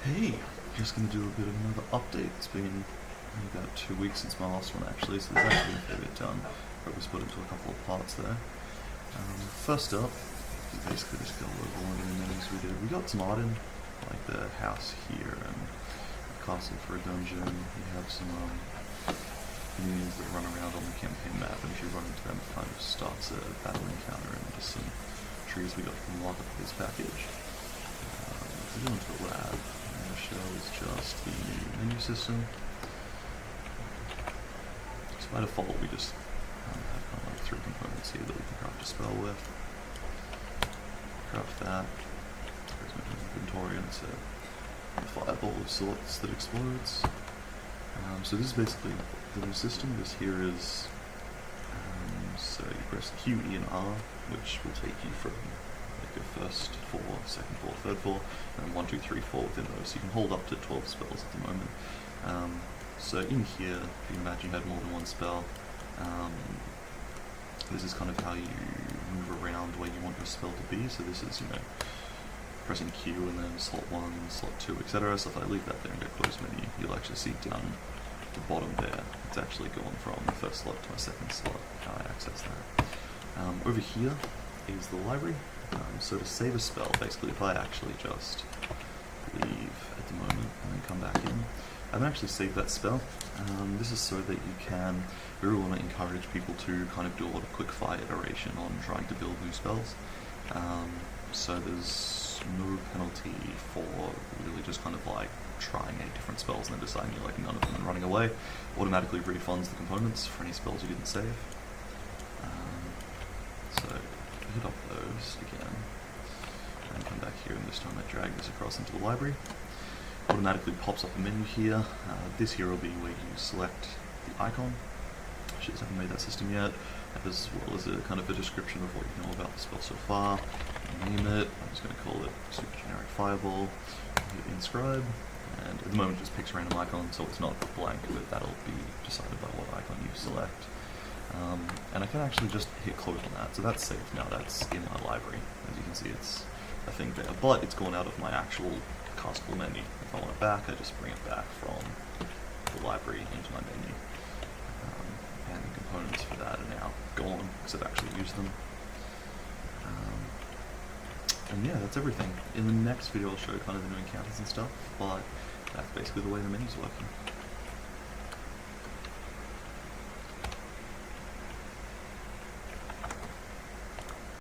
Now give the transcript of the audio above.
Hey, just going to do a bit of another update. It's been about 2 weeks since my last one actually, so there's actually a fair bit done, but we split into a couple of parts there. First up, we basically just go over one of the menus we did. We got some art in, like the house here and a castle for a dungeon. We have some minions that run around on the campaign map, and if you run into them it kind of starts a battle encounter, and just some trees we got from the marketplace package. We're going to the lab. The show is just the menu system. So by default we just have kind of like 3 components here that we can craft a spell with. Craft that. There's my inventory, and it's a fireball of sorts that explodes. So this is basically the new system. This here is so you press Q, E, and R, which will take you from like your first 4, second 4, third 4, and 1, 2, 3, 4 within those. So you can hold up to 12 spells at the moment. So in here, if you imagine you had more than one spell, this is kind of how you move around where you want your spell to be. So this is, pressing Q and then slot 1, slot 2, etc. So if I leave that there and go close menu, you'll actually see down the bottom there, it's actually gone from the first slot to my second slot, how I access that. Over here is the library. So to save a spell, basically if I actually just leave at the moment and then come back in, I haven't actually saved that spell. This is so that you can, we really want to encourage people to kind of do a lot of quick fire iteration on trying to build new spells. So there's no penalty for really just kind of like trying 8 different spells and then deciding you like none of them and running away. Automatically refunds the components for any spells you didn't save. So hit up those again and come back here, and this time I drag this across into the library. Automatically pops up a menu here. This here will be where you select the icon. I just haven't made that system yet, as well as a kind of a description of what you know about the spell so far. Name it. I'm just going to call it super generic fireball. Hit inscribe, and at the moment it just picks a random icon, so it's not blank, but that'll be decided by what icon you select. And I can actually just hit close on that, so that's saved now. That's in my library. As you can see, it's a thing there, but it's gone out of my actual castable menu. If I want it back, I just bring it back from the library into my menu. And the components for that are now gone because I've actually used them. And yeah, that's everything. In the next video I'll show kind of the new encounters and stuff, but that's basically the way the menu's working.